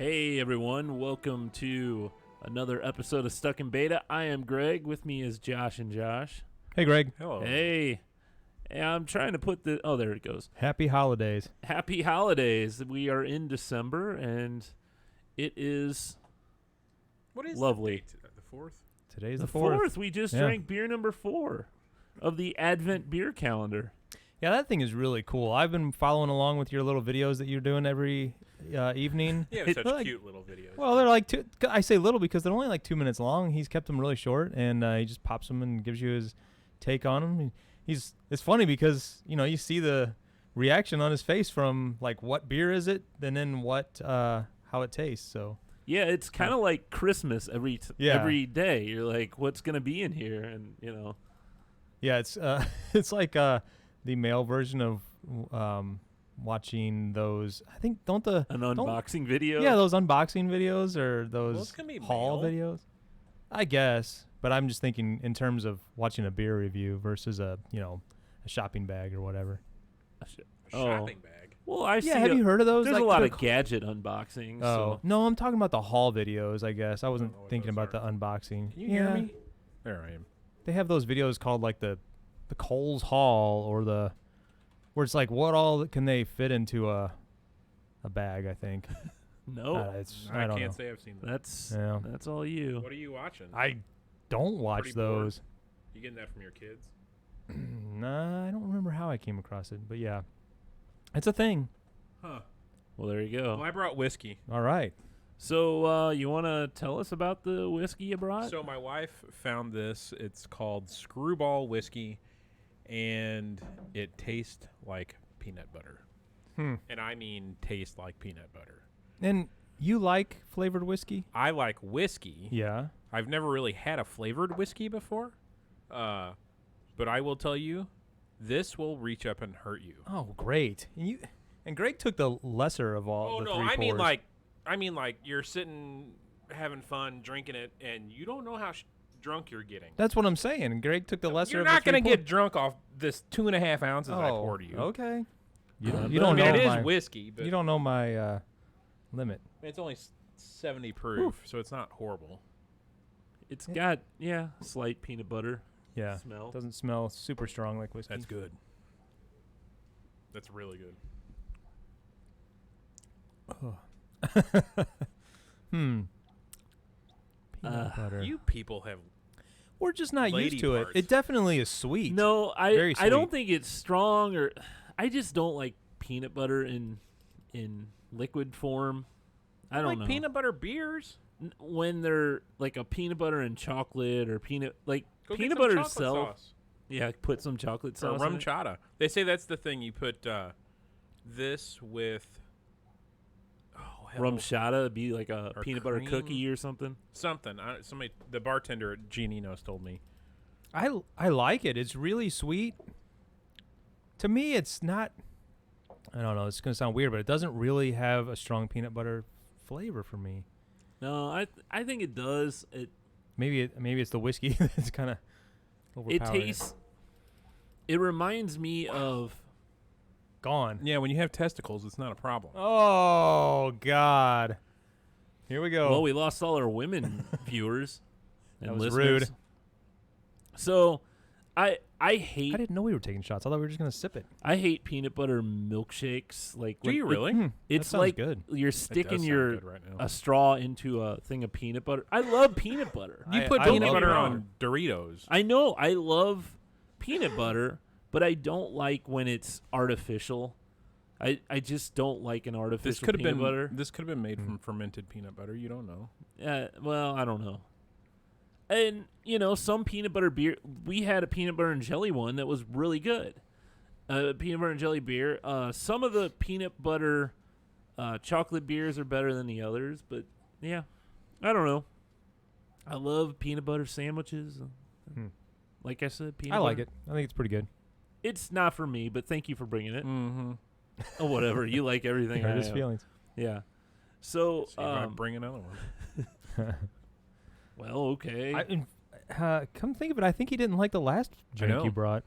Hey everyone, welcome to another episode of Stuck in Beta. I am Greg. With me is Josh and Josh. Hey, Greg. Hello. Hey. I'm trying to put the... Oh, there it goes. Happy holidays. Happy holidays. We are in December, and it is What is lovely. The 4th? Today's The the 4th. 4th. We just drank beer number 4 of the Advent beer calendar. Yeah, that thing is really cool. I've been following along with your little videos that you're doing every evening. Yeah, It- such like- cute little videos. Well, they're like I say little because they're only like 2 minutes long. He's kept them really short, and he just pops them and gives you his take on them. It's funny because you see the reaction on his face from like what beer is it, and then what how it tastes. So Yeah, it's kind of like Christmas every day. You're like, what's going to be in here? And, yeah, it's it's like the male version of watching those. I think an unboxing video. Yeah, those unboxing videos or those it's gonna be haul male. videos. I guess, but I'm just thinking in terms of watching a beer review versus a shopping bag or whatever. A shopping bag. Well, I see. Have you heard of those? There's Like a lot the of gadget unboxings. Oh So. no, I'm talking about the haul videos. I guess I wasn't know what thinking those about the unboxing. Can you hear me? There I am. They have those videos called like the Kohl's haul or where it's like what all can they fit into a bag? I think. No, I don't know. Say I've seen that. that's all you. What are you watching? I don't watch Pretty bored. those. You getting that from your kids? Nah, I don't remember how I came across it, but yeah, it's a thing. Huh. Well, there you go. Well, I brought whiskey. All right. So you want to tell us about the whiskey you brought? So my wife found this. It's called Screwball Whiskey, and it tastes like peanut butter. And I mean taste like peanut butter. And you like flavored whiskey? I like whiskey. Yeah. I've never really had a flavored whiskey before, but I will tell you, this will reach up and hurt you. Oh, great. And Greg took the lesser of all. Oh the no, three I mean like you're sitting having fun drinking it, and you don't know how drunk you're getting. That's what I'm saying. Greg took the lesser. You're of not the going to three get drunk off this 2.5 ounces I Oh, poured you. okay. You I don't I know mean, it my, is whiskey, but You don't know my limit. it's only 70 proof, so it's not horrible. It's got slight peanut butter. Yeah. Smell. Doesn't smell super strong like whiskey. That's good. That's really good. Peanut butter. You people have We're just not lady used to parts. it. It definitely is sweet. No, Very I don't sweet. think it's strong, or I just don't like peanut butter in liquid form. I don't know. peanut butter beers. When they're like a peanut butter and chocolate or peanut Go get peanut some butter chocolate itself. sauce. Yeah, put some chocolate Or sauce. rum in it. chata. They say that's the thing. You put this with Rum chata would be like a Or peanut butter cream. cookie or something. something. Somebody, the bartender at Gianino's told me. I like it. It's really sweet. To me, it's not. I don't know. It's going to sound weird, but it doesn't really have a strong peanut butter flavor for me. No, I think it does. Maybe it's the whiskey that's kind of It overpowering. tastes. It reminds me of. Gone. Yeah, when you have testicles, it's not a problem. Oh God! Here we go. Well, we lost all our women viewers. And That was listeners. rude. So, I hate I didn't know we were taking shots. I thought we were just gonna sip it. I hate peanut butter milkshakes. Like, Do you really? That It's sounds like good. you're sticking sound your good right now. a straw into a thing of peanut butter. I love peanut butter. You I- put I peanut love butter it. on Doritos. I know I love peanut butter, but I don't like when it's artificial. I just don't like an artificial This could have peanut been butter. This could have been made from fermented peanut butter. You don't know. Well, I don't know. And, some peanut butter beer, we had a peanut butter and jelly one that was really good. Peanut butter and jelly beer. Some of the peanut butter chocolate beers are better than the others, but yeah, I don't know. I love peanut butter sandwiches. Like I said, peanut I butter. like it. I think it's pretty good. It's not for me, but thank you for bringing it. Mm-hmm. Oh, whatever. You like everything I Hurt his have. feelings. Yeah. So, See if I bring another one. well, okay. Come think of it, I think he didn't like the last drink know. you brought.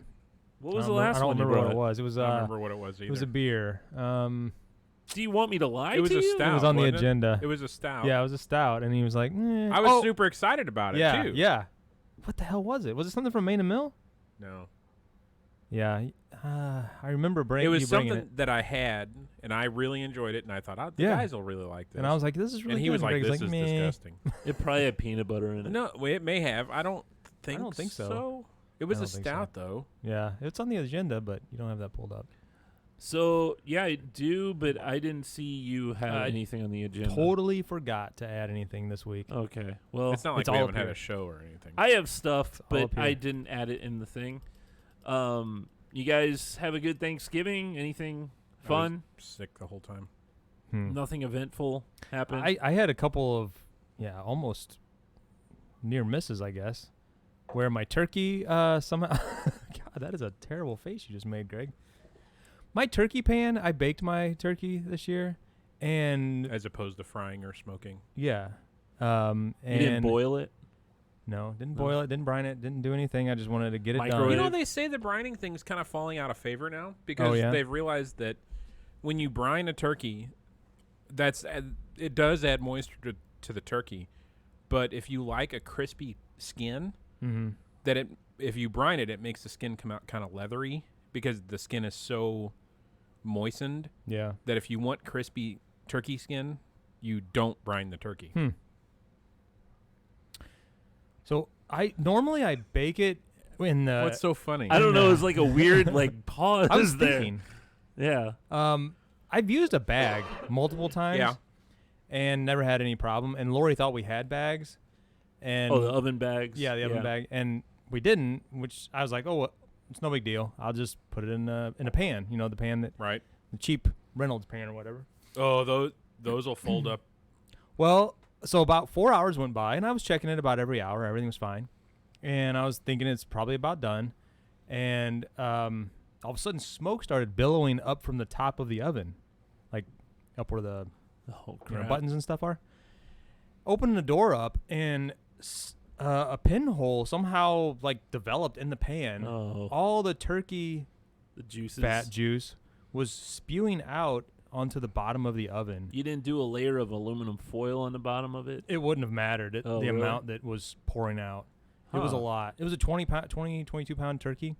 What was I the don't last I don't one you remember what brought? it was. It was I don't remember what it was either. it was a beer. Do you want me to lie It was to a you? stout. It was on the wasn't it? agenda. It was a stout. Yeah, it was a stout, and he was like, I was super excited about it yeah, too. yeah. What the hell was it? Was it something from Main and Mill? No. Yeah, I remember It bringing was you bringing something it, that I had, and I really enjoyed it, and I thought, the Yeah. guys will really like this. and I was like, "This is really." and he good. was like, Greg's "This is "Meh." disgusting." It probably had peanut butter in it. No, it may have. I don't think so. It was I a don't think so. stout, though. Yeah, it's on the agenda, but you don't have that pulled up. So yeah, I do, but I didn't see you have I anything on the agenda. Totally forgot to add anything this week. Okay. Well, It's not like it's we all haven't up had here. a show or anything. I have stuff, all but up I here. didn't add it in the thing. You guys have a good Thanksgiving? Anything fun? I was sick the whole time. Nothing eventful happened? I had a couple of almost near misses, I guess, where my turkey somehow God, that is a terrible face you just made, Greg. My turkey pan, I baked my turkey this year, and As opposed to frying or smoking. yeah, you and didn't boil it? No, didn't No. boil it, didn't brine it, didn't do anything. I just wanted to get it done. Microwave. You know, they say the brining thing's kind of falling out of favor now because yeah? they've realized that when you brine a turkey, it does add moisture to the turkey. But if you like a crispy skin, Mm-hmm. if you brine it, it makes the skin come out kind of leathery because the skin is so moistened Yeah. that if you want crispy turkey skin, you don't brine the turkey. So normally I bake it in the. What's so funny? I don't know. No. It was like a weird like pause I was there. thinking. Yeah. I've used a bag multiple times. Yeah. And never had any problem. And Lori thought we had bags. And Oh, the oven bags. yeah, the oven bag, and we didn't. Which I was like, oh, it's no big deal. I'll just put it in a pan. You know, the pan Right. the cheap Reynolds pan or whatever. Oh, those will fold up. Well, so about 4 hours went by, and I was checking it about every hour. Everything was fine, and I was thinking it's probably about done. And all of a sudden, smoke started billowing up from the top of the oven, like up where the buttons and stuff are. Opening the door up, and a pinhole somehow like developed in the pan. Oh, All the turkey the juices. fat juice was spewing out onto the bottom of the oven. You didn't do a layer of aluminum foil on the bottom of it? It wouldn't have mattered Oh, the really? amount that was pouring out. It was a Huh. lot. It was a 22 pound turkey,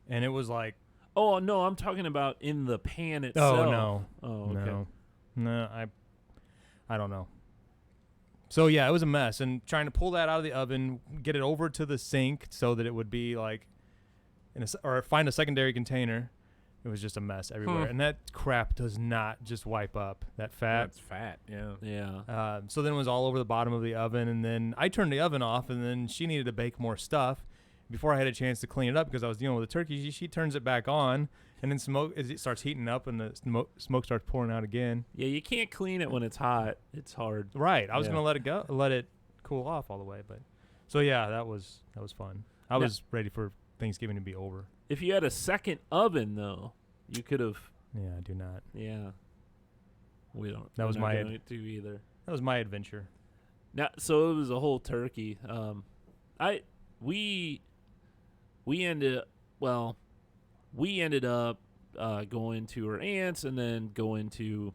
and it was like, Oh, no, I'm talking about in the pan itself. oh no, Oh, okay. no, I don't know. So yeah, it was a mess, and trying to pull that out of the oven, get it over to the sink so that it would be like, or find a secondary container. It was just a mess everywhere, and that crap does not just wipe up. That fat. That's fat. Yeah. Yeah. So then it was all over the bottom of the oven, and then I turned the oven off, and then she needed to bake more stuff. Before I had a chance to clean it up because I was dealing with the turkey, she turns it back on, and then smoke as it starts heating up, and the smoke starts pouring out again. Yeah, you can't clean it when it's hot. It's hard. Right, I was Yeah. gonna let it cool off all the way, but so yeah, that was fun. I was ready for Thanksgiving to be over. If you had a second oven, though, you could have. Yeah, I do not. Yeah. We don't. That we're was not my gonna do either. That was my adventure. Now, so it was a whole turkey. We ended up going to her aunt's and then going to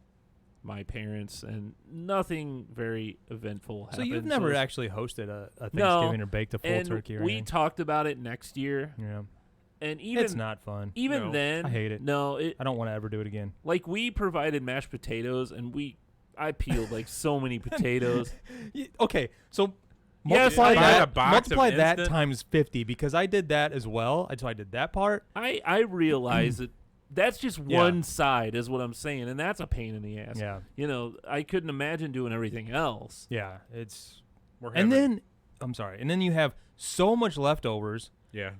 my parents, and nothing very eventful happened. So you've never it's- actually hosted a Thanksgiving or baked a full and turkey or we anything? talked about it next year, Yeah, and even it's not fun. even No. then, I hate it. No, I don't want to ever do it again. like we provided mashed potatoes, and I peeled like so many potatoes. Okay, so Yes, multiply I that, had a box of multiply that instant- times 50 because I did that as well. So I did that part. I realize that that's just Yeah. one side, is what I'm saying, and that's a pain in the ass. Yeah, You know, I couldn't imagine doing everything else. yeah, it's We're and having- then I'm sorry, and then you have so much leftovers, yeah.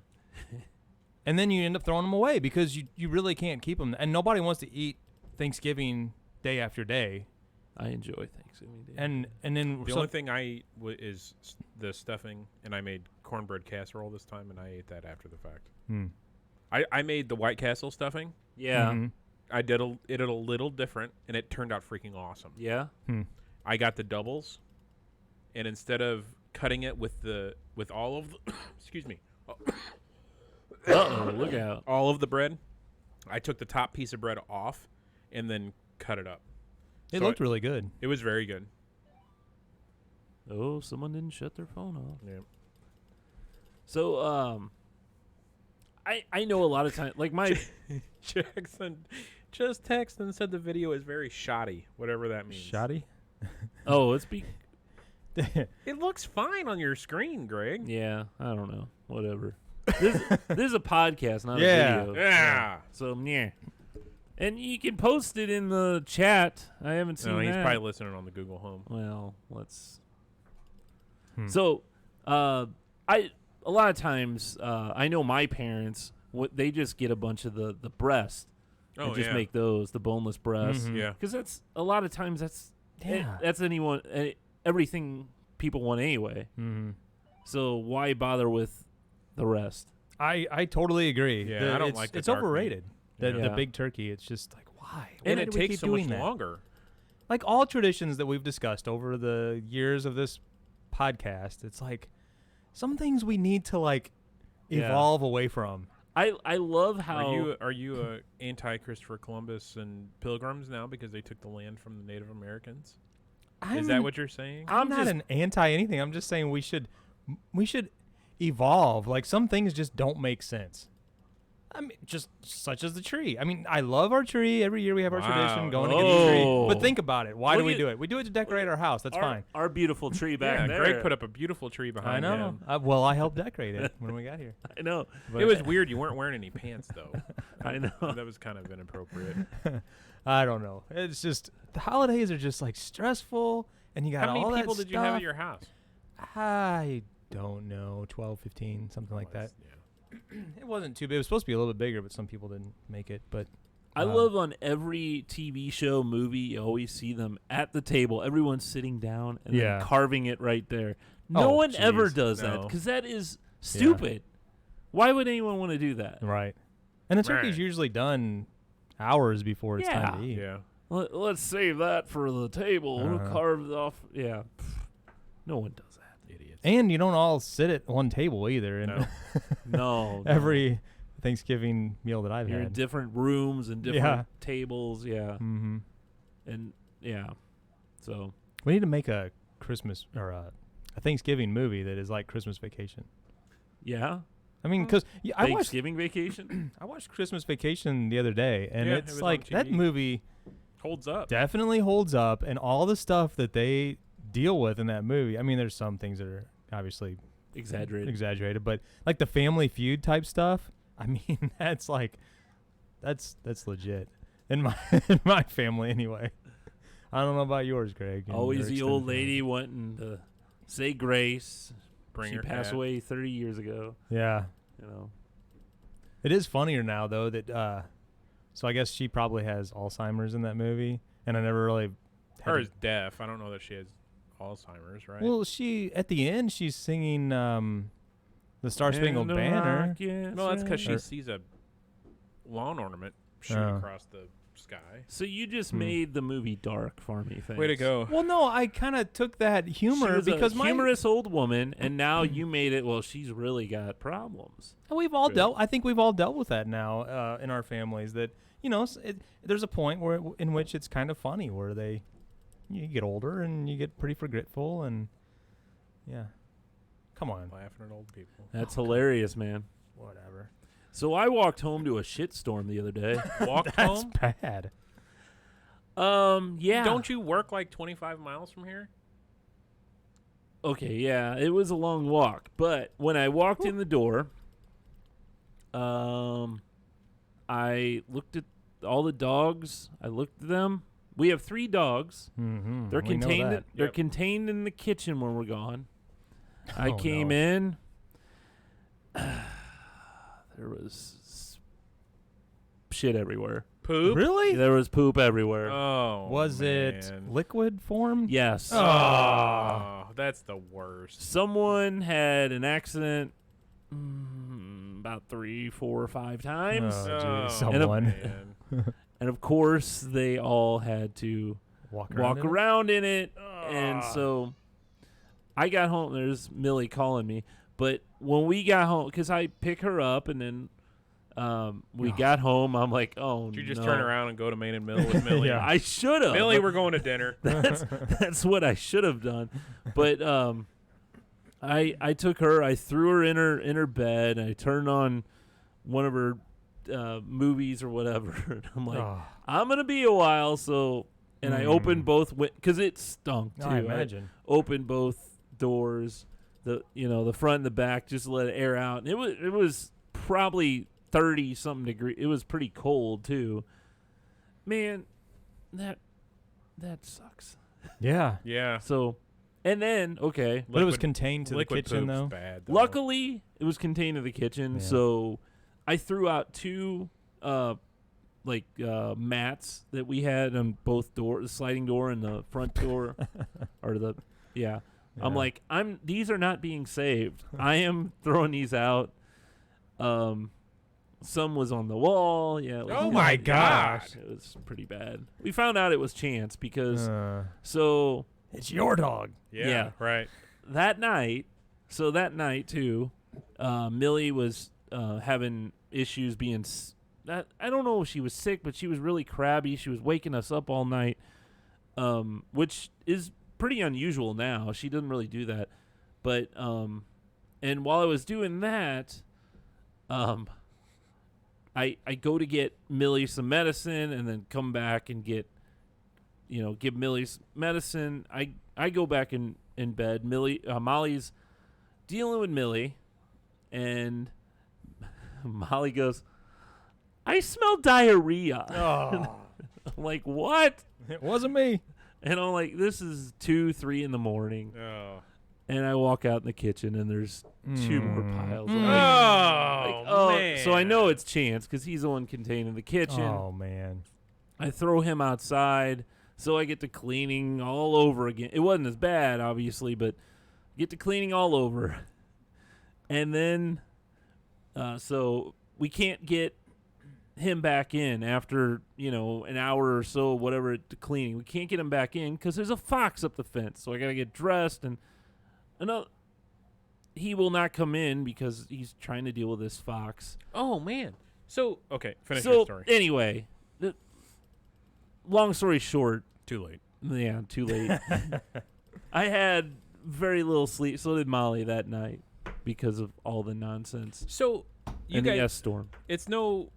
and then you end up throwing them away because you really can't keep them, and nobody wants to eat Thanksgiving day after day, I enjoy Thanksgiving Day. and then The only thing I eat is the stuffing, and I made cornbread casserole this time, and I ate that after the fact. I made the White Castle stuffing. yeah, Mhm. I did it a little different, and it turned out freaking awesome. yeah. I got the doubles, and instead of cutting it with all of the excuse me, Uh-oh, look out. all of the bread, I took the top piece of bread off, and then cut it up. It So looked really good. It was very good. Oh, someone didn't shut their phone off. Yeah. So, I know a lot of times, like my Jackson just texted and said the video is very shoddy, whatever that means. Shoddy? it's It looks fine on your screen, Greg. yeah, I don't know, whatever. This is a podcast, not Yeah. a video. Yeah. So yeah, and you can post it in the chat. I haven't seen No, he's that. probably listening on the Google Home. Well, let's. Hmm. So, a lot of times I know my parents they just get a bunch of the breast and just make those the boneless breast. Mhm. Yeah. Because that's a lot of times that's Yeah. that's everything people want anyway. Mm-hmm. So why bother with the rest? I totally agree. Yeah, I don't like the it's dark meat. overrated. The Yeah. big turkey. It's just like why? And Why it do we takes keep so doing much that? longer. Like all traditions that we've discussed over the years of this podcast, it's like some things we need to like Yeah. evolve away from. I love how Are you anti Christopher Columbus and Pilgrims now because they took the land from the Native Americans? Is that what you're saying? I'm I'm not just- an anti anything. I'm just saying we should evolve. Like some things just don't make sense. I mean, just such as the tree. I mean, I love our tree. Every year we have our Wow. tradition going to get the tree. Oh. But think about it. Why do Look we at- do it? We do it to decorate our house. That's fine. our beautiful tree back Yeah, there. Greg put up a beautiful tree I behind know. him. Well, I helped decorate it when we got here. I know. It was weird. You weren't wearing any pants though. I know. That was kind of inappropriate. I don't know. It's just the holidays are just like stressful, and you got How many all that people did you have stuff. at your house? I don't know, 12, 15, something like that. Yeah. It wasn't too big. It was supposed to be a little bit bigger, but some people didn't make it. But I love on every TV show, movie, you always see them at the table. Everyone's sitting down and Yeah. then carving it right there. No Oh, one ever jeez, does that no. because that is stupid. Why would anyone want to do that? right, and the turkey's Right. usually done hours before it's time to eat. Yeah. Let's save that for the table. We'll Uh-huh. carve it off. Yeah. No one does that. Idiots. And you don't all sit at one table either. And No. No. every Thanksgiving meal that I've You're in had. different rooms and different Yeah. tables. Yeah. Mm-hmm. And yeah. So We need to make a Christmas or a Thanksgiving movie that is like Christmas Vacation. yeah. I mean, because I watched Thanksgiving vacation. I watched Christmas Vacation the other day, and Yeah, it it's was like on that TV. movie Holds up. definitely holds up, and all the stuff that they deal with in that movie. I mean, there's some things that are obviously exaggerated, but like the Family Feud type stuff. I mean, that's like that's legit in my in my family anyway. I don't know about yours, Greg. and Always your the extended old family. lady wanting to say grace. Bring She your passed cat. away 30 years ago. Yeah, You know. it is funnier now though that. So I guess she probably has Alzheimer's in that movie, and I never really. had Her to- is deaf. I don't know that she has Alzheimer's, right? Well, she at the end she's singing the Star Spangled And the Banner. rockets no, that's because she rise. sees a lawn ornament shoot Oh. across the sky. So you just Hmm. made the movie dark for me. Thanks. Way to go. Well, no, I kind of took that She humor was because a my humorous old woman, and now you made it. Well, she's really got problems. we've all Really. dealt. I think we've all dealt with that now in our families. That there's a point where in which it's kind of funny where you get older and you get pretty forgetful and yeah, come on, Laughing at old people. That's hilarious, man. whatever. So I walked home to a shitstorm the other day. Walked That's home? bad. Yeah. Don't you work like 25 miles from here? Okay, yeah, it was a long walk, but when I walked in the door, I looked at all the dogs. I looked at them. We have 3 dogs. Mm-hmm. They're contained. They're Yep. contained in the kitchen when we're gone. I Oh, came no. in. There was shit everywhere. Poop? Really? There was poop everywhere. Oh, Was it man. liquid form? Yes. Oh, that's the worst. Someone had an accident about 3, 4, or 5 times. Oh, Oh, geez, someone man. And of course, they all had to walk walk in it? around in it. And Ah. so I got home. There's Millie calling me. But when we got home, because I pick her up and then We got home. I'm like, oh, Did you just no. turn around and go to Main and Mill with Millie? Yeah. I should have. Millie, we're going to dinner. That's what I should have done. But I took her. I threw her in her bed. I turned on one of her movies or whatever. And I'm like, I'm gonna be a while. So, and I opened both because it stunk too. I imagine. Opened both doors, the front and the back, just to let it air out. And it was probably 30 something degrees. It was pretty cold too. Man, that sucks. Yeah. Yeah. So, and then okay, But it was contained to the liquid kitchen, poop's though. bad, though. luckily it was contained to the kitchen. Yeah. So, I threw out two mats that we had on both doors, the sliding door and the front door, or the yeah. I'm Yeah. like, these are not being saved. I am throwing these out. Some was on the wall. Yeah. It was, Oh my gosh. It was pretty bad. We found out it was Chance because it's your dog. Yeah. Right. that night too, Millie was having issues being I don't know if she was sick, but she was really crabby. She was waking us up all night, which is pretty unusual now. She doesn't really do that. But and while I was doing that, I go to get Millie some medicine and then come back and give Millie's medicine. I go back in bed. Molly's dealing with Millie, and Molly goes, I smell diarrhea. Oh, I'm like, what? it wasn't me. And I'm like, this is 2-3 in the morning. Oh. And I walk out in the kitchen, and there's two more piles. Oh, man. So I know it's Chance because he's the one contained in the kitchen. Oh, man. I throw him outside, so I get to cleaning all over again. It wasn't as bad, obviously, but get to cleaning all over. And then, so we can't get him back in after, an hour or so, whatever, to cleaning. We can't get him back in because there's a fox up the fence. So I got to get dressed, and he will not come in because he's trying to deal with this fox. Oh, man. So, okay, finish your story. Anyway, long story short. Too late. Yeah, too late. I had very little sleep. So did Molly that night because of all the nonsense. So, you and guys, the S-storm. it's no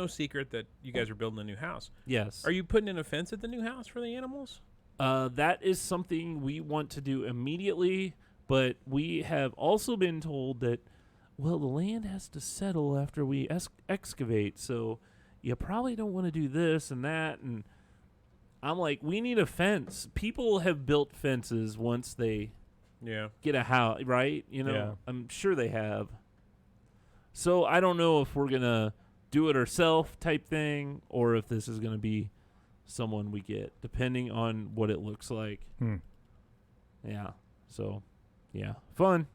secret that you guys are building a new house. Yes. Are you putting in a fence at the new house for the animals? That is something we want to do immediately, but we have also been told that, well, the land has to settle after we excavate, so you probably don't want to do this and that. And I'm like, we need a fence. People have built fences once they get a house, right? Yeah. I'm sure they have. So I don't know if we're going to do it ourselves type thing or if this is going to be someone we get, depending on what it looks like. Yeah. So, yeah. Fun.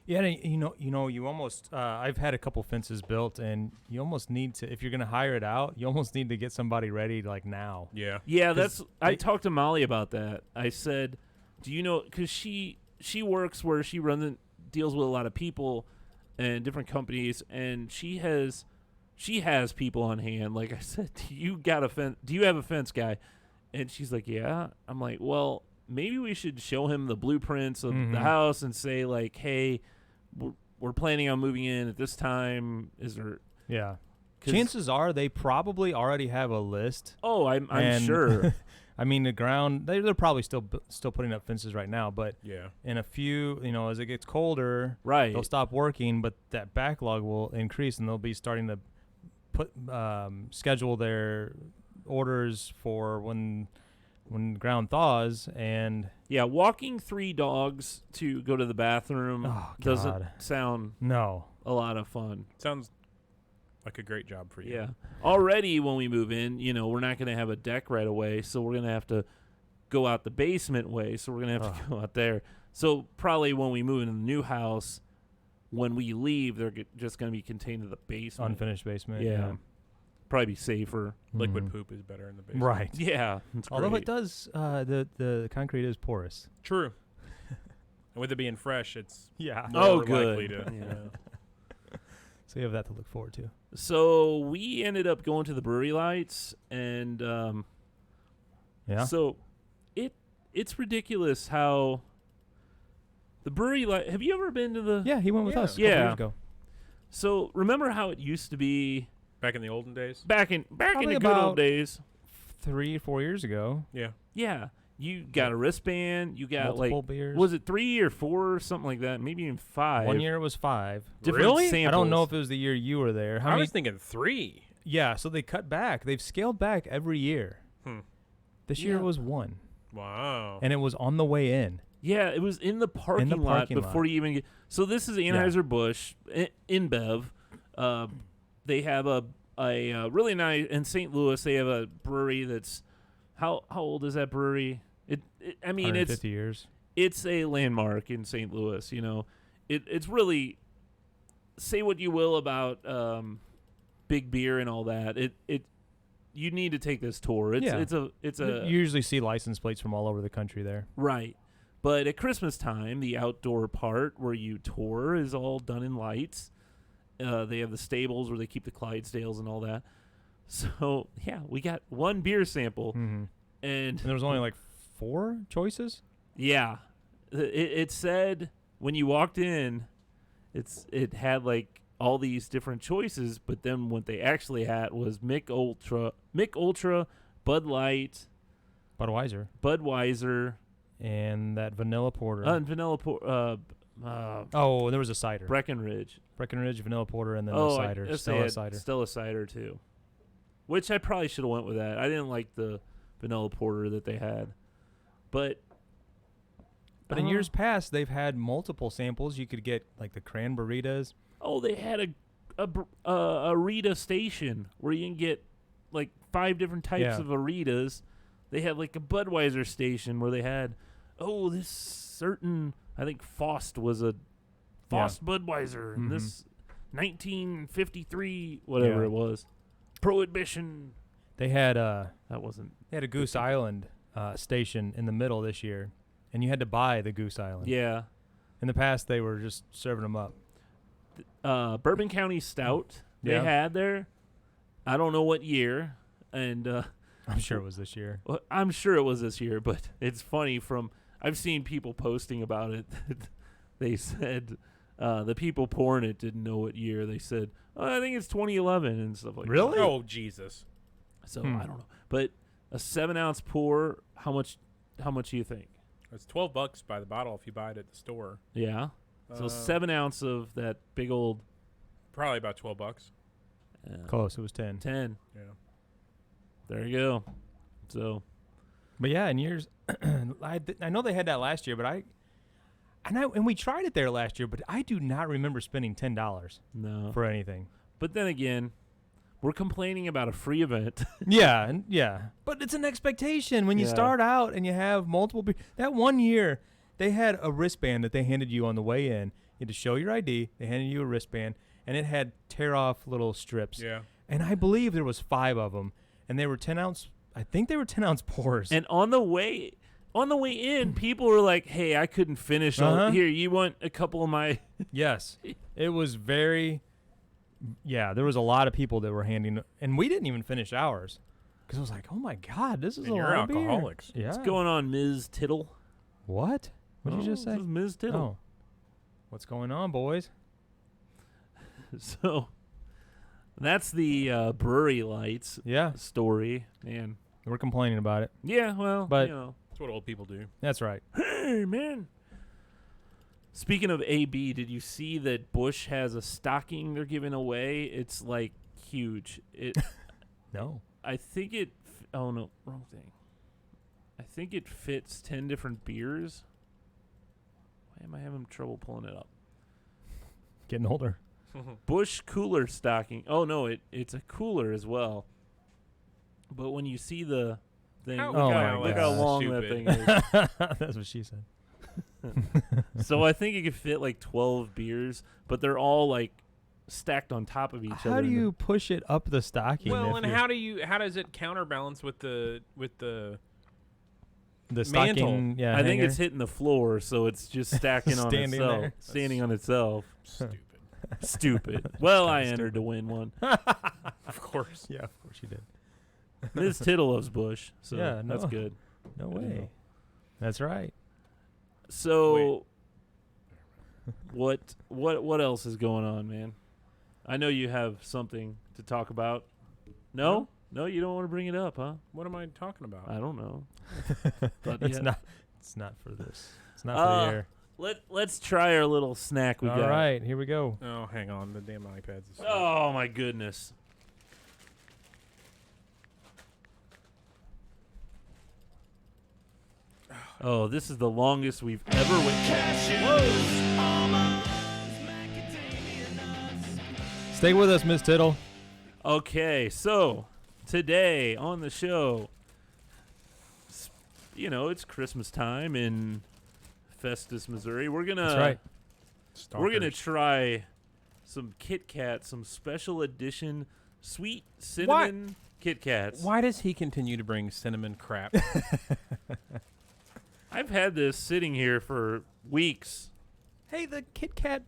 Yeah, you almost. I've had a couple fences built, and you almost need to. If you're gonna hire it out, you almost need to get somebody ready like now. Yeah. Yeah, I talked to Molly about that. I said, do you know? Because she works where she deals with a lot of people and different companies, and she has people on hand. Like I said, do you have a fence guy? And she's like, yeah. I'm like, well, maybe we should show him the blueprints of the house and say, like, hey, we're planning on moving in at this time. Is there? Yeah. Chances are they probably already have a list. Oh, I'm sure. I mean, the ground, they're probably still putting up fences right now, but Yeah. in a few, as it gets colder, Right. they'll stop working, but that backlog will increase, and they'll be starting to schedule their orders for when the ground thaws. And Yeah, walking 3 dogs to go to the bathroom doesn't God. sound No. a lot of fun. Sounds like a great job for you. Yeah. Already when we move in, we're not going to have a deck right away, so we're going to have to go out the basement way, so we're going to have to go out there. So probably when we move into the new house, when we leave, they're just going to be contained in the basement. Unfinished basement. Yeah. Probably be safer. Liquid poop is better in the basement. Right. Yeah. It's Although great. it does, the concrete is porous. True. And with it being fresh, it's Yeah. more good. likely to. Yeah. So you have that to look forward to. So we ended up going to the Brewery Lights, and Yeah. so it's ridiculous how the Brewery Light. Have you ever been to the? Yeah, he went with Yeah. us a couple Yeah. years ago. So remember how it used to be Back in the olden days. back in Probably the good old about- days? 3 or 4 years ago. Yeah. Yeah, you got a wristband. You got Multiple beers. was it 3 or 4 or something like that? Maybe even 5. 1 year it was 5. Different Really? samples. I don't know if it was the year you were there. How I many? was thinking 3. Yeah, so they cut back. They've scaled back every year. This year Yeah. it was 1, Wow. and it was on the way in. Yeah, it was in the parking lot parking before lot. you even get. So this is Anheuser-Busch InBev. They have a really nice in St. Louis. They have a brewery that's how old is that brewery? I mean, it's 150 years. it's a landmark in St. Louis. You know, it's really, say what you will about big beer and all that. You need to take this tour. Yeah. It's a You usually see license plates from all over the country there. right. But at Christmas time, the outdoor part where you tour is all done in lights. They have the stables where they keep the Clydesdales and all that. So yeah, we got one beer sample, Mm-hmm. and And there was only like 4 choices. yeah, it said when you walked in, it had like all these different choices, but then what they actually had was Mick Ultra, Bud Light, Budweiser, And that vanilla porter. and Vanilla oh, there was a cider. Breckenridge. Breckenridge vanilla porter, and then Oh, the I cider. guess they Stella had cider. Stella cider too, which I probably should have went with that. I didn't like the vanilla porter that they had, but But in years past, they've had multiple samples. You could get like the cranberritas. oh, they had a Rita station where you can get like 5 different types Yeah. of Aritas. They had like a Budweiser station where they had this certain, I think Faust was a Faust Budweiser, and Mhm. this 1953 whatever Yeah. it was, Prohibition. They had That wasn't. a Goose Island station in the middle this year, and you had to buy the Goose Island. Yeah. In the past, they were just serving them up. Bourbon County Stout they Yeah. had there. I don't know what year, and I'm sure it was this year. well, I'm sure it was this year, but it's funny I've seen people posting about it. They said the people pouring it didn't know what year. They said, I think it's 2011 and stuff like Really? that. Oh, Jesus. So I don't know. But a 7-ounce pour, how much do you think? It's $12 by the bottle if you buy it at the store. Yeah. So Uh, 7 ounce of that big old Probably about $12. Close. It was 10. 10. Yeah. There you go. So But yeah, in years, I know they had that last year, but and we tried it there last year, but I do not remember spending $10 no. for anything. But then again, we're complaining about a free event. Yeah, but it's an expectation when you Yeah. start out and you have multiple. That 1 year, they had a wristband that they handed you on the way in. You had to show your ID. They handed you a wristband, and it had tear-off little strips. Yeah. And I believe there was 5 of them, and they were 10-ounce. I think they were 10-ounce pours. And on the way in, people were like, "Hey, I couldn't finish all Uh-huh. here. You want a couple of my?" Yes, it was very. Yeah, there was a lot of people that were handing, and we didn't even finish ours because I was like, "Oh my God, this is And a you're lot of beer." alcoholics. Yeah. What's going on, Ms. Tittle? What? What did you just This say? is Ms. Tittle. Oh, what's going on, boys? So that's the Brewery Lights Yeah, story, man. we're complaining about it. Yeah, well, But- That's what old people do. That's right. hey, man. Speaking of AB, did you see that Bush has a stocking they're giving away? It's like huge. It, No. I think it. Oh no, wrong thing. I think it fits 10 different beers. Why am I having trouble pulling it up? Getting older. Bush cooler stocking. Oh no, it's a cooler as well. But when you see the thing, How- Oh my look how gosh. long Stupid. that thing is. That's what she said. So I think it could fit like 12 beers, but they're all like stacked on top of each other. How do you push it up the stocking? Well, if and you're- how does it counterbalance with the the mantle? stocking? Yeah, I think hanger? it's hitting the floor, so it's just stacking on Standing itself, there. standing on itself. stupid? Stupid. Well, I kinda entered to win one. Of course. Yeah, of course you did. Ms. Tittle loves Bush, so Yeah, that's no. good. No Good to know. way. That's right. So, what else is going on, man? I know you have something to talk about. No, you don't want to bring it up, huh? What am I talking about? I don't know. But It's yeah. not. It's not for this. It's not for the air. Let's try our little snack we All got. right, here we go. Oh, hang on. The damn iPad's asleep. Oh my goodness. Oh, this is the longest we've ever waited. Stay with us, Miss Tittle. Okay, so today on the show, it's Christmas time in Festus, Missouri. We're gonna That's right. we're gonna Stalkers. try some Kit Kat, some special edition sweet cinnamon Kit Kats. Why does he continue to bring cinnamon crap? I've had this sitting here for weeks. Hey, the Kit Kat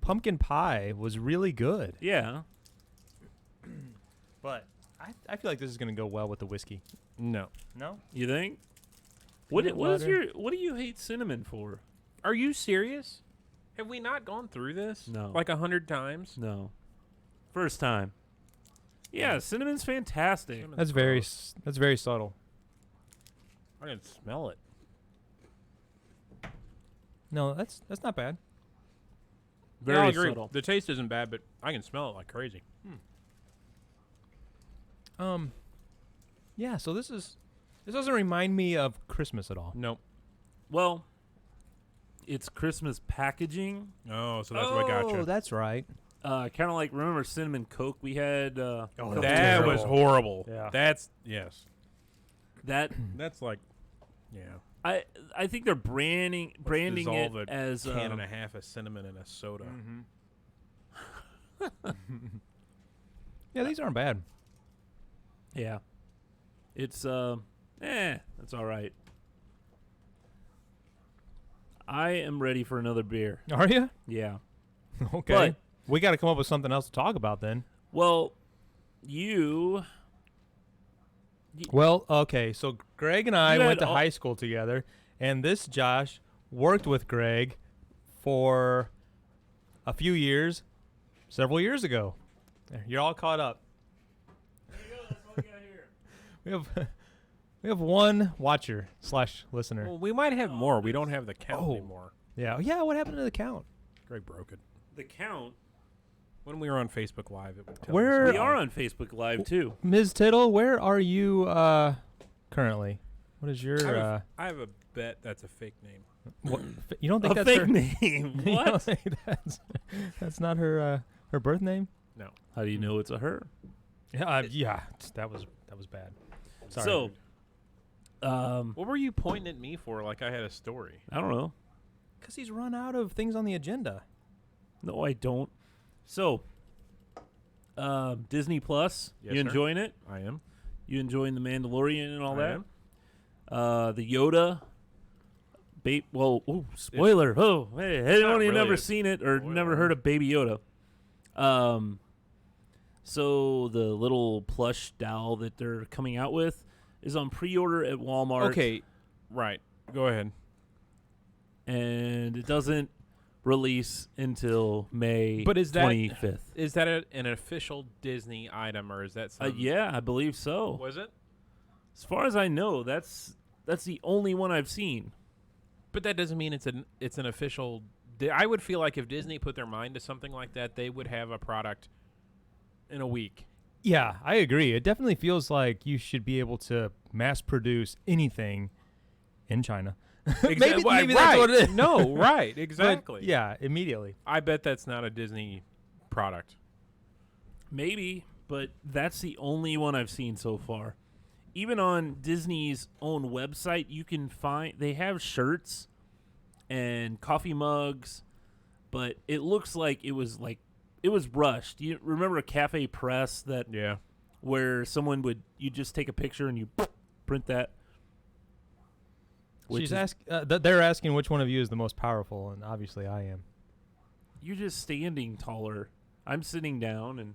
pumpkin pie was really good. Yeah. But I feel like this is going to go well with the whiskey. No. No? You think? What Peanut what is butter. what do you hate cinnamon for? Are you serious? Have we not gone through this? No. Like 100 times? No. First time. Yeah, cinnamon's fantastic. Cinnamon's That's very gross. that's very subtle. I can smell it. No, that's not bad. Very I'll agree. subtle. The taste isn't bad, but I can smell it like crazy. Yeah, so this doesn't remind me of Christmas at all. Nope. Well, it's Christmas packaging. Oh, so that's what got you. That's right. Kind of like, remember cinnamon Coke we had? couple That years was ago? horrible. Yeah. That's, yes. That That's like, yeah. I think they're branding it Dissolve a as can and a half of cinnamon in a soda. Yeah, these aren't bad. yeah. It's that's all right. I am ready for another beer. Are you? Yeah. Okay. But- we got to come up with something else to talk about then. Well, you Well, okay, so Greg and I You went had to all- high school together, and this Josh worked with Greg for a few years, several years ago. There, you're all caught up. There you go. That's all we got here. We have we have one watcher / listener. Well, we might have more. We don't have the count Oh. anymore. Yeah. What happened to the count? Greg broke it. The count. When we were on Facebook Live, it would tell Where- us. We are on Facebook Live too. Ms. Tittle, where are you currently? What is your I have a bet that's a fake name. what, you don't think A that's fake her name. You don't What? think that's not her her birth name? No. How do you know it's a her? Yeah, that was bad. Sorry. So, What were you pointing at me for like I had a story? I don't know. Because he's run out of things on the agenda. No, I don't. So, Disney Plus, Yes, you sir. enjoying it? I am. You enjoying the Mandalorian and all I that? am. The Yoda. Spoiler. Hey, anyone who really never a seen it or never spoiler. heard of Baby Yoda. So the little plush doll that they're coming out with is on pre-order at Walmart. Okay. Right. Go ahead. And it doesn't release until May But is that- 25th. Is that an official Disney item or is that something? Yeah, I believe so. Was it? As far as I know, that's the only one I've seen. But that doesn't mean it's an official. I would feel like if Disney put their mind to something like that, they would have a product in a week. Yeah, I agree. It definitely feels like you should be able to mass produce anything in China. maybe that's what it is. No, right, But, exactly. yeah, immediately. I bet that's not a Disney product. Maybe, but that's the only one I've seen so far. Even on Disney's own website, you can find they have shirts and coffee mugs, but it looks like it was rushed. You remember a Cafe Press that Yeah. where you just take a picture and you print that. They're asking which one of you is the most powerful, and obviously I am. you're just standing taller. I'm sitting down, and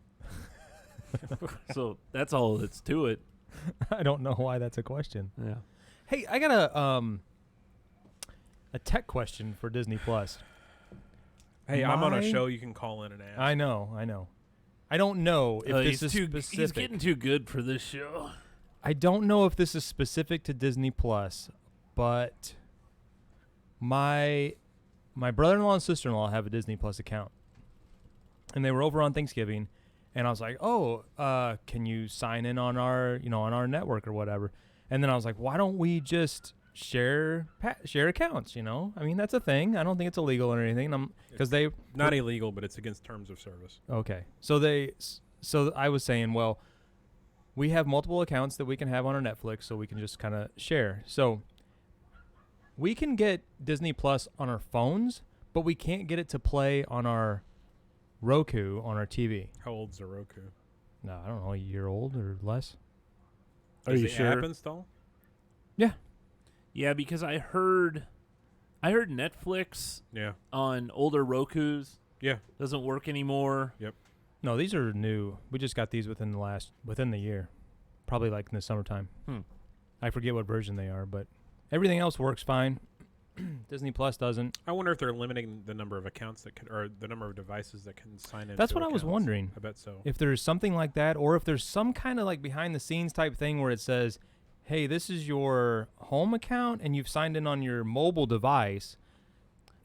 so that's all that's to it. I don't know why that's a question. Yeah. Hey, I got a tech question for Disney Plus. Hey, I'm on a My- show. You can call in and ask. I know. I don't know if this is specific. He's getting too good for this show. I don't know if this is specific to Disney Plus, but my brother-in-law and sister-in-law have a Disney Plus account, and they were over on Thanksgiving, and I was like, "Oh, can you sign in on our on our network or whatever?" And then I was like, "Why don't we just share accounts? I mean, that's a thing. I don't think it's illegal or anything. Because they Not illegal, but it's against terms of service. Okay. So I was saying, well, we have multiple accounts that we can have on our Netflix, so we can just kind of share. So we can get Disney Plus on our phones, but we can't get it to play on our Roku on our TV. How old's the Roku? No, I don't know, a year old or less. Are Does you the sure? app install? Yeah, because I heard Netflix Yeah. on older Rokus Yeah. doesn't work anymore. No, these are new. We just got these within the year, probably like in the summertime. I forget what version they are, but everything else works fine. Disney Plus doesn't. I wonder if they're limiting the number of accounts or the number of devices that can sign in. That's what I was wondering. I bet so. If there's something like that, or if there's some kind of like behind the scenes type thing where it says, hey, this is your home account and you've signed in on your mobile device.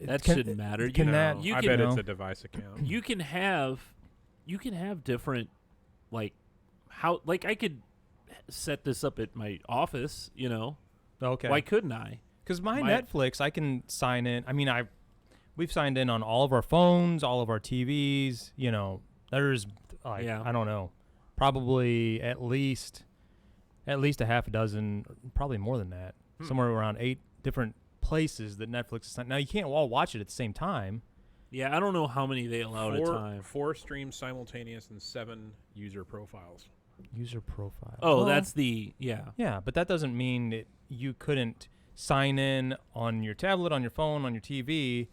That shouldn't matter. Can No, that? you I can bet it's know. a device account. You can have different, like, how, like, I could set this up at my office, Okay. Why couldn't I? Because my Netflix, I can sign in. I mean, we've signed in on all of our phones, all of our TVs. There's like, Yeah. I don't know, probably at least a half a dozen, probably more than that. Somewhere around 8 different places that Netflix is signed. Now you can't all watch it at the same time. Yeah, I don't know how many they allow at a time. 4 streams simultaneous and 7 user profiles. User profile. Oh, Well, that's yeah. yeah, but that doesn't mean that you couldn't sign in on your tablet, on your phone, on your TV,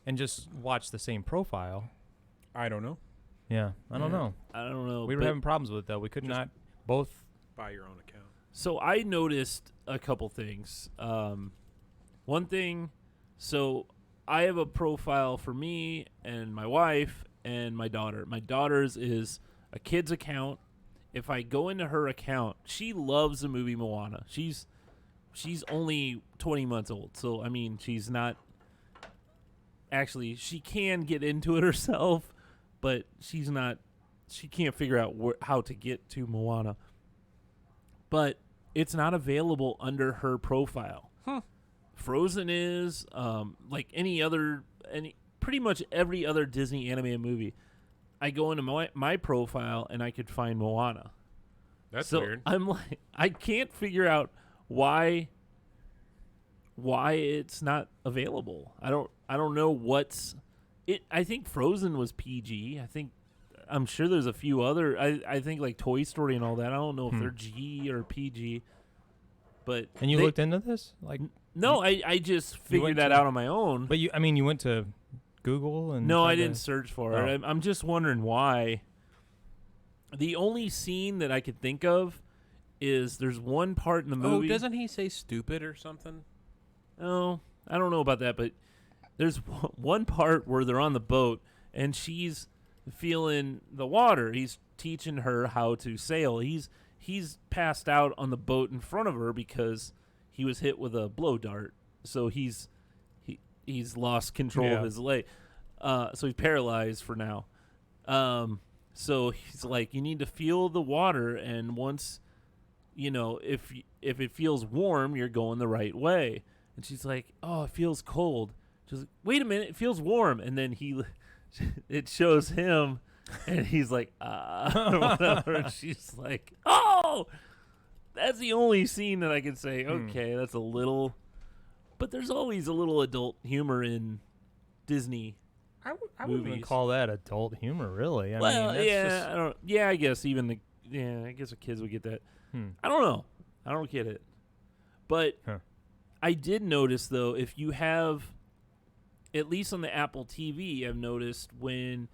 and just watch the same profile. I don't know. Yeah, I don't know. I don't know. We were but- having problems with it though. We could Just- not both. Buy your own account. So I noticed a couple things. One thing, so I have a profile for me and my wife and my daughter. My daughter's is a kid's account. If I go into her account, she loves the movie Moana. She's only 20 months old, so I mean she's not. Actually, she can get into it herself, but she's not. She can't figure out how to get to Moana. But it's not available under her profile. Frozen is like pretty much every other Disney animated movie. I go into my profile and I could find Moana. That's so weird. I'm like, I can't figure out why it's not available. I don't know what's it. I think Frozen was PG. I'm sure there's a few other. I think like Toy Story and all that. I don't know if they're G or PG. But And you looked into this, like? No, I just figured that out on my own. But you went to Google and. No, I tried to- didn't search for it. I'm just wondering why. The only scene that I could think of is there's one part in the movie. Oh, doesn't he say stupid or something? Oh, I don't know about that, but there's one part where they're on the boat and she's feeling the water. He's teaching her how to sail. He's passed out on the boat in front of her because he was hit with a blow dart. So he's lost control of his leg. So he's paralyzed for now. So he's like, you need to feel the water, and once, if it feels warm, you're going the right way. And she's like, oh, it feels cold. She's like, wait a minute, it feels warm. And then it shows him, and he's like, whatever. And she's like, oh, that's the only scene that I can say, okay, that's a little, but there's always a little adult humor in Disney. I wouldn't even movies. call that adult humor, really. I Well, mean, that's yeah, just, I don't. Yeah, I guess even I guess the kids would get that. I don't know. I don't get it. But I did notice though, if you have at least on the Apple TV, I've noticed when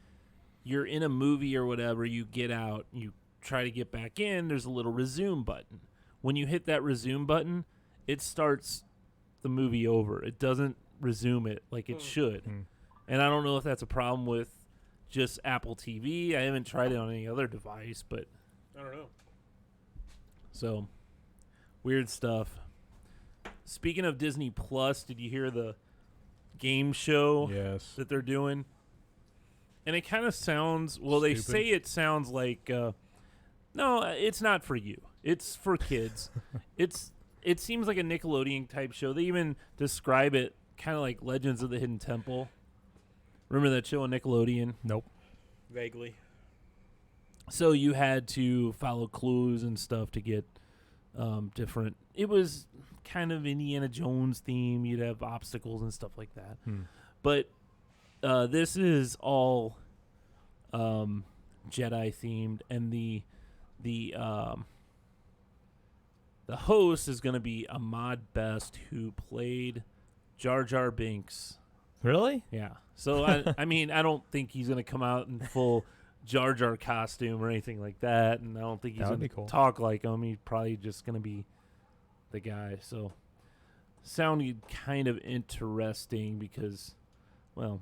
you're in a movie or whatever, you get out, you try to get back in, there's a little resume button. When you hit that resume button, it starts the movie over. It doesn't resume it like it should. And I don't know if that's a problem with just Apple TV. I haven't tried it on any other device, but I don't know. so weird stuff. Speaking of Disney Plus, did you hear the game show Yes. that they're doing? And it kind of sounds, well, they Stupid. say it sounds like, no, it's not for you. It's for kids. It seems like a Nickelodeon type show. They even describe it kind of like Legends of the Hidden Temple. Remember that show on Nickelodeon? Nope. Vaguely. So you had to follow clues and stuff to get different. It was kind of Indiana Jones theme. You'd have obstacles and stuff like that. But this is all Jedi themed, and the host is going to be Ahmad Best, who played Jar Jar Binks. Really? Yeah. So I mean, I don't think he's going to come out in full Jar Jar costume or anything like that, and I don't think he's That would going be cool. to talk like him. He's probably just going to be the guy. So sounded kind of interesting because, well,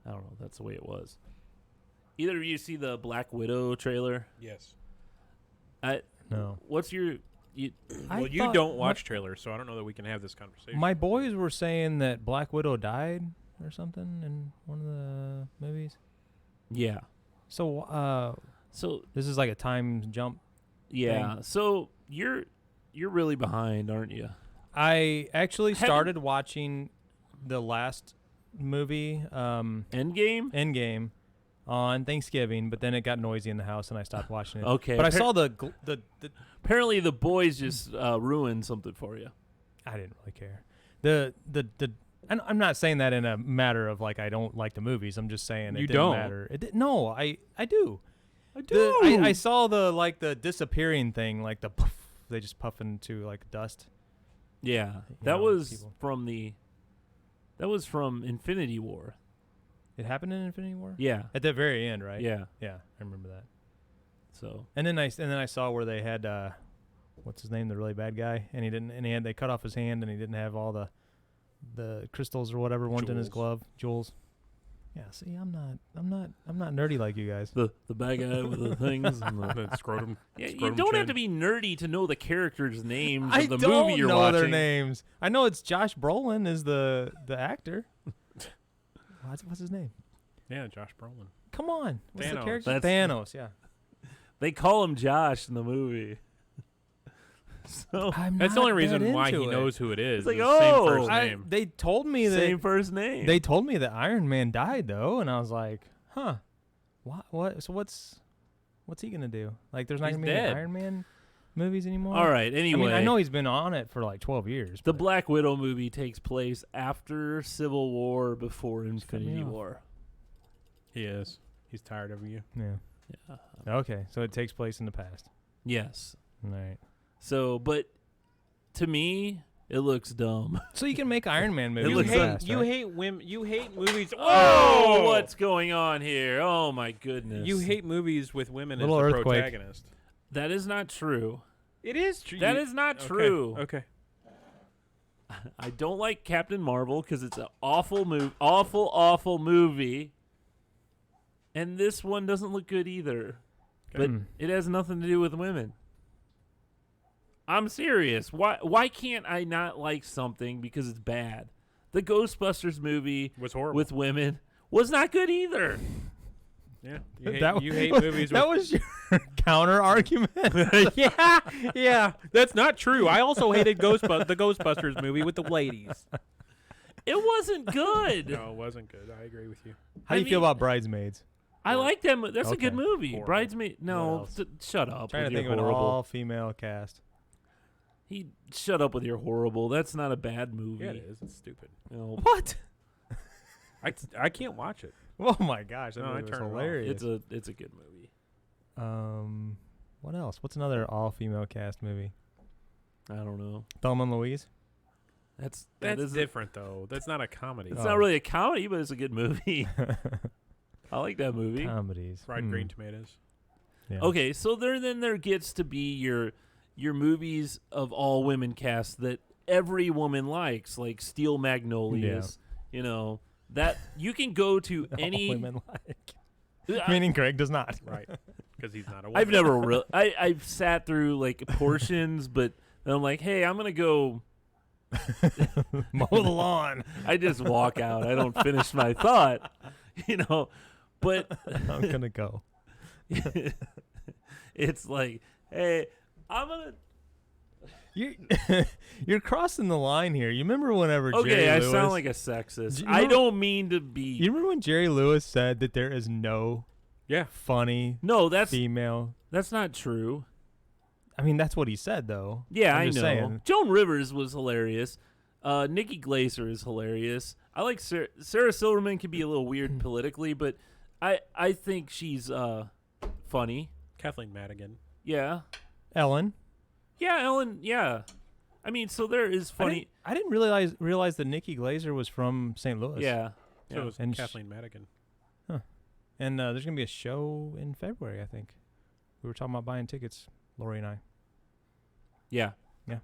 I don't know. That's the way it was. Either of you see the Black Widow trailer? Yes. No. What's your? Well, you don't watch trailers, so I don't know that we can have this conversation. My boys were saying that Black Widow died or something in one of the movies. Yeah. So, So this is like a time jump. yeah. thing. So you're really behind, aren't you? I actually Haven't- started watching the last movie, Endgame. Endgame, on Thanksgiving, but then it got noisy in the house and I stopped watching it. Okay. But I saw the Apparently, the boys just ruined something for you. I didn't really care. And I'm not saying that in a matter of like I don't like the movies. I'm just saying it You didn't don't? matter. No, I do. I do. I saw the disappearing thing, like the puff, they just puff into like dust. Yeah, You that know, was people. from Infinity War. It happened in Infinity War. Yeah. At the very end, right? Yeah. Yeah, I remember that. So And then I saw where they had what's his name, the really bad guy, and they cut off his hand and he didn't have all the crystals or whatever weren't in his Jewels. glove. Jewels. Yeah, see, I'm not nerdy like you guys. the bad guy with the things. And the, The scrotum. yeah, you scrotum don't have chin. to be nerdy to know the characters' names I of the don't movie you're know watching. their names. I know it's Josh Brolin is the actor. What's his name? Yeah, Josh Brolin. Come on, what's the Thanos. character? That's- Thanos. Yeah. They call him Josh in the movie. So That's the only reason why he knows who it is. It's like, is oh, same first I, name. they told me that same first name. They told me that Iron Man died though, and I was like, huh, what? So what's he gonna do? Like, there's not He's gonna be any dead. Iron Man movies anymore. All right. Anyway, I mean, I know he's been on it for like 12 years. the but Black Widow movie takes place after Civil War, before cut me Infinity off. War. He is. He's tired of you. yeah. Yeah. Okay, so it takes place in the past. Yes. All right. So, but to me, it looks dumb. So you can make Iron Man movies. looks in the like- past, you right? hate women. You hate movies. Oh, what's going on here? Oh my goodness. You hate movies with women Little as the earthquake. protagonist. That is not true. It is true. That is not true. Okay. I don't like Captain Marvel because it's an awful awful movie. And this one doesn't look good either. But Hmm. it has nothing to do with women. I'm serious. Why can't I not like something because it's bad? The Ghostbusters movie Was horrible. with women was not good either. Yeah. You hate, That you was- hate movies That was your counter argument. with. yeah. That's not true. I also hated the Ghostbusters movie with the ladies. It wasn't good. No, it wasn't good. I agree with you. How do you feel about Bridesmaids? I like them. That's a good Okay. movie. Horrible. Bridesmaid. What No, else? shut up. Trying with to think your of an horrible. all-female cast. Shut up with your horrible. That's not a bad movie. Yeah, it is. It's stupid. No, What? I can't watch it. Oh my gosh, that No, I movie was turn it off. hilarious. it's a good movie. What else? What's another all-female cast movie? I don't know. Thelma and Louise. That's different though. That's not a comedy. It's not really a comedy, but it's a good movie. I like that movie. Comedies. Fried green tomatoes. Yeah. Okay, so there gets to be your movies of all women cast that every woman likes, like Steel Magnolias. You know that you can go to any. All women like. Meaning Greg does not. Right. Because he's not a woman. I've never I've sat through like portions, but then I'm like, hey, I'm gonna go Mow the lawn. I just walk out. I don't finish my thought, But I'm gonna go. It's like, hey, I'm gonna. You're crossing the line here. You remember whenever Okay, Jerry I Lewis, sound like a sexist. You I remember- don't mean to be. You remember when Jerry Lewis said that there is no funny No, that's female? not true. I mean, that's what he said, though. Yeah, I'm I know. just saying. Joan Rivers was hilarious. Nikki Glaser is hilarious. I like Sarah Silverman can be a little weird politically, but I think she's funny. Kathleen Madigan. Yeah. Ellen. Yeah, Ellen. Yeah. I mean, so there is funny. I didn't realize that Nikki Glaser was from St. Louis. Yeah. So was And Kathleen Madigan. And there's gonna be a show in February, I think. We were talking about buying tickets, Lori and I. Yeah. Yeah.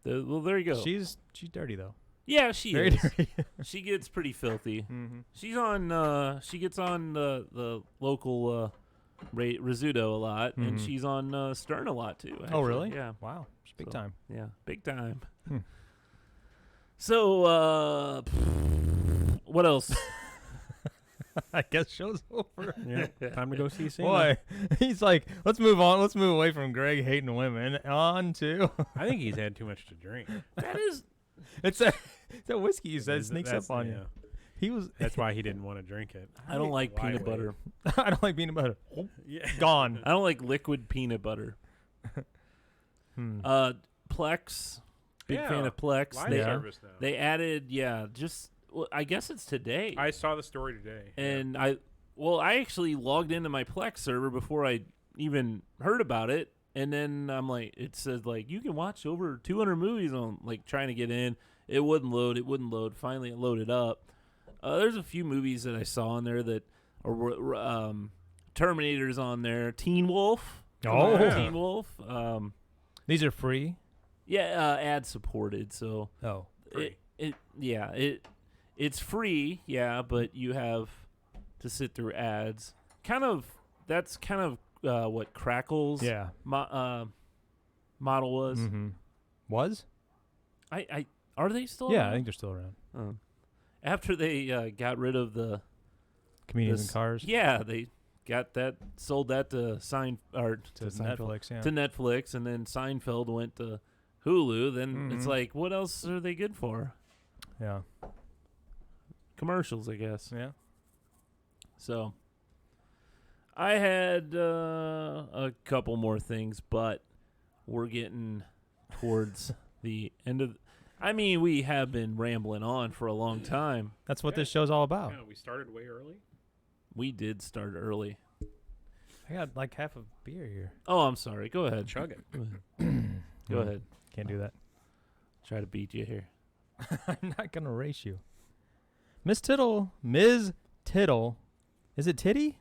Well, there you go. She's dirty though. Yeah, she Very is. dirty. She gets pretty filthy. Mm-hmm. She's on. She gets on the local Rizzuto a lot, and Mhm. she's on Stern a lot too. Oh, actually. really? Yeah. Wow. She's big So, time. Yeah, big time. Hmm. So, what else? I guess show's over. Yeah. Time to go see Cena. Boy, he's like, let's move on. Let's move away from Greg hating women on to. I think he's had too much to drink. That is. it's that whiskey you said That's- sneaks that's- up on yeah. you. He was. That's why he didn't want to drink it. I don't like peanut Lightweight. butter. I don't like peanut butter. Yeah. Gone. I don't like liquid peanut butter. Hmm. Plex. Big Yeah, fan of Plex. Live They Yeah. service now. they added well, I guess it's today. I saw the story today. And I actually logged into my Plex server before I even heard about it, and then I'm like, it says like you can watch over 200 movies on, like, trying to get in. It wouldn't load. Finally, it loaded up. There's a few movies that I saw on there that are Terminator's on there. Teen Wolf. Oh. Yeah. Teen Wolf. These are free. Yeah, ad supported. So Oh. Free. it's free. Yeah, but you have to sit through ads. That's kind of what Crackle's Yeah. model was. Mm-hmm. Was? I are they still? Yeah, around? I think they're still around. After they got rid of the Comedians this- in Cars. Yeah, they sold that to To Seinfeld, Netflix. Yeah. to Netflix, and then Seinfeld went to Hulu. Then it's Mhm. like, what else are they good for? Yeah. Commercials, I guess. Yeah. So I had a couple more things, but we're getting towards the end of. I mean, we have been rambling on for a long time. That's what Yeah. this show's all about. Yeah, we started way early. We did start early. I got like half a beer here. Oh, I'm sorry. Go ahead. Chug it. Go ahead. Can't do that. Try to beat you here. I'm not gonna race you. Ms. Tittle. Is it Titty?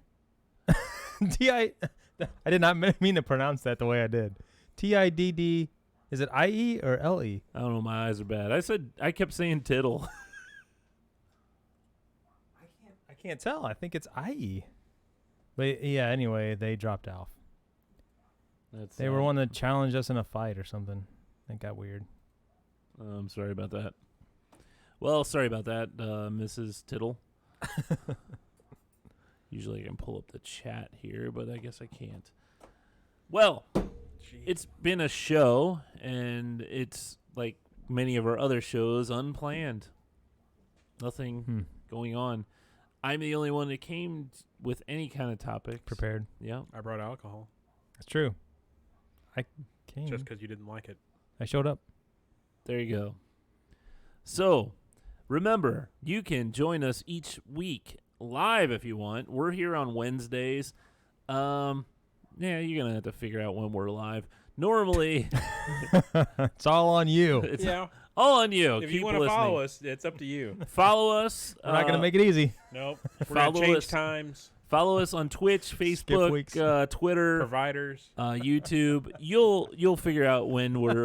I did not mean to pronounce that the way I did. TIDD. Is it IE or LE? I don't know. My eyes are bad. I kept saying tittle. I can't tell. I think it's IE. But yeah, anyway, they dropped off. That's, They were one that challenged us in a fight or something. That got weird. I'm sorry about that. Well, sorry about that, Mrs. Tittle. Usually I can pull up the chat here, but I guess I can't. Well, it's been a show, and it's like many of our other shows, unplanned. Nothing going on. I'm the only one that came with any kind of topics. Prepared. Yeah. I brought alcohol That's true. I came. just because you didn't like it. I showed up. There you go. So, remember, you can join us each week live if you want. We're here on Wednesdays. Yeah, you're going to have to figure out when we're live. Normally, It's all on you. it's All on you. If Keep you want to listening. follow us, it's up to you. Follow us. We're not gonna make it easy. Nope. We're gonna Follow change us. times. Follow us on Twitch, weeks. Facebook, Twitter, Providers. YouTube. You'll figure out when we're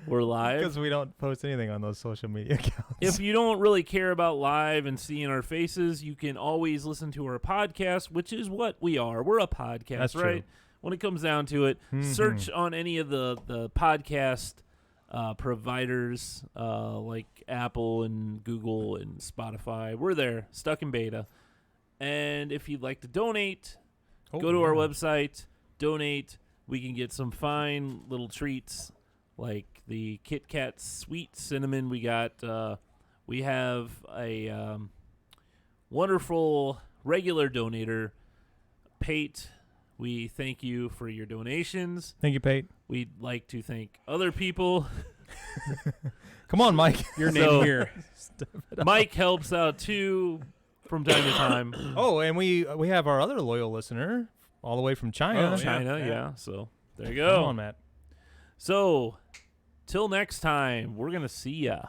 live. Because we don't post anything on those social media accounts. If you don't really care about live and seeing our faces, you can always listen to our podcast, which is what we are. We're a podcast, That's right? true. When it comes down to it, search on any of the podcast providers like Apple and Google and Spotify. We're there, stuck in beta. And if you'd like to donate, go to our website, donate. We can get some fine little treats like the Kit Kat Sweet Cinnamon. We have a wonderful regular donator, Pate. We thank you for your donations. Thank you, Pate. We'd like to thank other people. Come on, Mike. Your So- name here. Mike helps out too from time to time. Oh, and we have our other loyal listener all the way from China. Oh, China, yeah. yeah. So there you Come go. on, Matt. So till next time, we're gonna see ya.